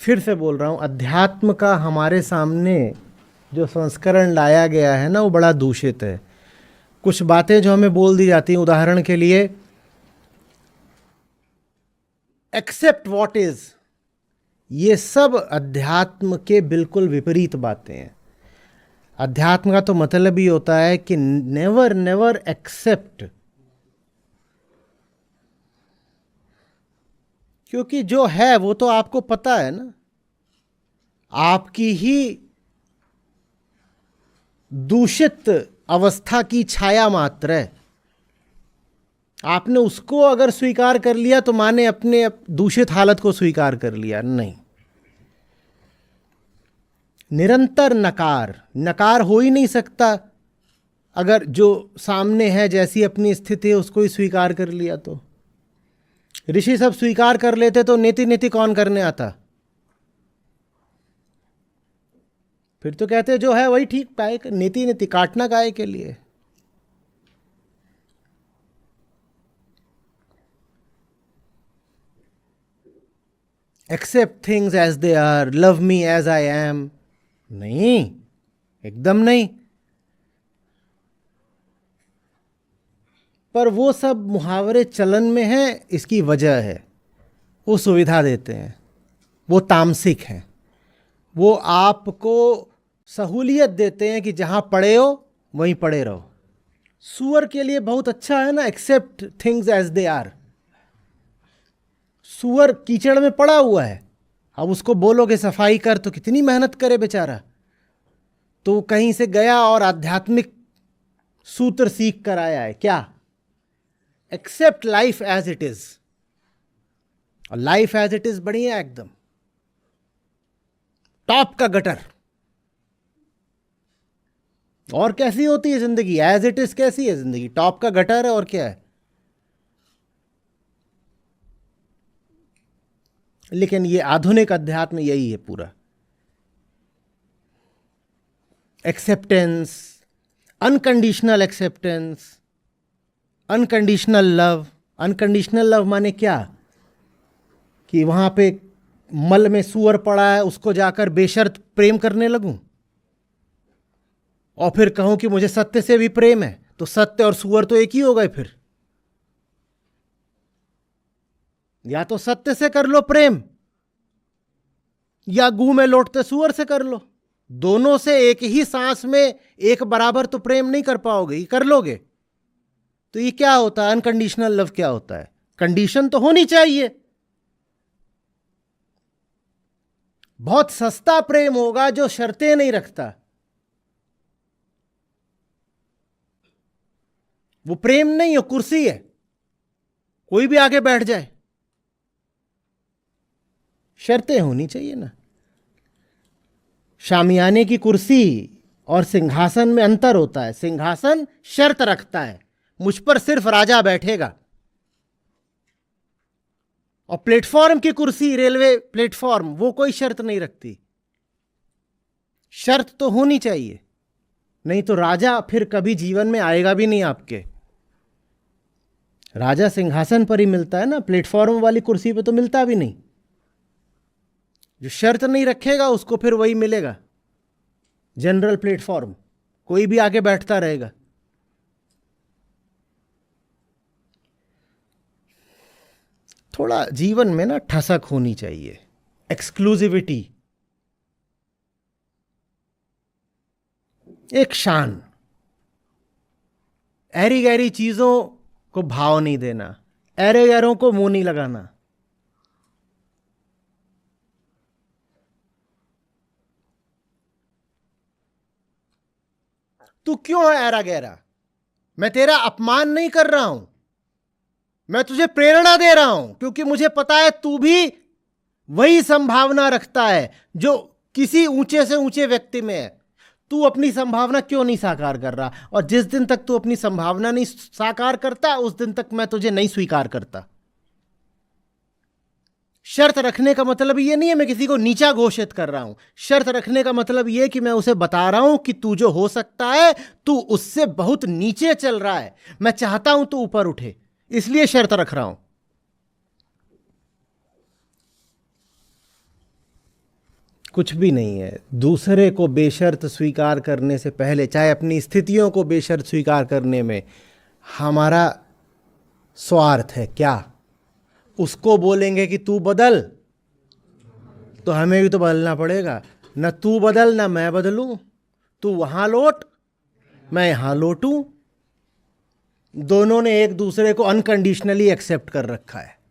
फिर से बोल रहा हूँ, अध्यात्म का हमारे सामने जो संस्करण लाया गया है ना, वो बड़ा दूषित है। कुछ बातें जो हमें बोल दी जाती हैं, उदाहरण के लिए एक्सेप्ट व्हाट इज, ये सब अध्यात्म के बिल्कुल विपरीत बातें हैं। अध्यात्म का तो मतलब ही होता है कि नेवर नेवर एक्सेप्ट, क्योंकि जो है वो तो आपको पता है ना, आपकी ही दूषित अवस्था की छाया मात्र है। आपने उसको अगर स्वीकार कर लिया तो माने अपने दूषित हालत को स्वीकार कर लिया। नहीं, निरंतर नकार, नकार हो ही नहीं सकता अगर जो सामने है जैसी अपनी स्थिति है उसको ही स्वीकार कर लिया तो। ऋषि सब स्वीकार कर लेते तो नीति नीति कौन करने आता? फिर तो कहते जो है वही ठीक पाए, नीति नीति काटना काहे के लिए। Accept things as they are, love me as I am, नहीं, एकदम नहीं। पर वो सब मुहावरे चलन में हैं, इसकी वजह है, वो सुविधा देते हैं, वो तामसिक हैं, वो आपको सहूलियत देते हैं कि जहां पड़े हो वहीं पड़े रहो। सुअर के लिए बहुत अच्छा है ना, accept things as they are. सुअर कीचड़ में पड़ा हुआ है, अब उसको बोलोगे सफाई कर तो कितनी मेहनत करे बेचारा। तो कहीं से गया और आध्यात्मिक सूत्र सीख कर आया है, क्या? Accept life as it is. और लाइफ एज इट इज बढ़िया, एकदम टॉप का गटर। और कैसी होती है जिंदगी? एज इट इज कैसी है जिंदगी? टॉप का गटर है, और क्या है। लेकिन ये आधुनिक अध्यात्म यही है पूरा, acceptance, unconditional acceptance, unconditional love. Unconditional love माने क्या? कि वहां पे मल में सुअर पड़ा है, उसको जाकर बेशर्त प्रेम करने लगूं और फिर कहूं कि मुझे सत्य से भी प्रेम है, तो सत्य और सुअर तो एक ही हो गए फिर। या तो सत्य से कर लो प्रेम, या गू में लौटते सुअर से कर लो। दोनों से एक ही सांस में एक बराबर तो प्रेम नहीं कर पाओगे, ये कर लोगे तो ये क्या होता है? अनकंडीशनल लव क्या होता है? कंडीशन तो होनी चाहिए। बहुत सस्ता प्रेम होगा जो शर्तें नहीं रखता, वो प्रेम नहीं है, कुर्सी है, कोई भी आगे बैठ जाए। शर्तें होनी चाहिए ना। शामियाने की कुर्सी और सिंहासन में अंतर होता है। सिंहासन शर्त रखता है, मुझ पर सिर्फ राजा बैठेगा। और प्लेटफॉर्म की कुर्सी, रेलवे प्लेटफॉर्म, वो कोई शर्त नहीं रखती। शर्त तो होनी चाहिए, नहीं तो राजा फिर कभी जीवन में आएगा भी नहीं आपके। राजा सिंहासन पर ही मिलता है ना, प्लेटफॉर्म वाली कुर्सी पे तो मिलता भी नहीं। जो शर्त नहीं रखेगा उसको फिर वही मिलेगा, जनरल प्लेटफॉर्म, कोई भी आगे बैठता रहेगा। थोड़ा जीवन में ना ठसक होनी चाहिए, एक्सक्लूसिविटी, एक शान। ऐरी गैरी चीजों को भाव नहीं देना, ऐरे गैरों को मुंह नहीं लगाना। तू क्यों है ऐरा गैरा? मैं तेरा अपमान नहीं कर रहा हूं, मैं तुझे प्रेरणा दे रहा हूं, क्योंकि मुझे पता है तू भी वही संभावना रखता है जो किसी ऊंचे से ऊंचे व्यक्ति में है। तू अपनी संभावना क्यों नहीं साकार कर रहा? और जिस दिन तक तू अपनी संभावना नहीं साकार करता, उस दिन तक मैं तुझे नहीं स्वीकार करता। शर्त रखने का मतलब ये नहीं है मैं किसी को नीचा घोषित कर रहा हूं। शर्त रखने का मतलब ये कि मैं उसे बता रहा हूं कि तू जो हो सकता है, तू उससे बहुत नीचे चल रहा है। मैं चाहता हूं तू ऊपर उठे, इसलिए शर्त रख रहा हूं। कुछ भी नहीं है। दूसरे को बेशर्त स्वीकार करने से पहले, चाहे अपनी स्थितियों को बेशर्त स्वीकार करने में हमारा स्वार्थ है क्या? उसको बोलेंगे कि तू बदल, तो हमें भी तो बदलना पड़ेगा। न तू बदल न मैं बदलूं, तू वहां लौट मैं यहां लौटूं। दोनों ने एक दूसरे को अनकंडीशनली एक्सेप्ट कर रखा है।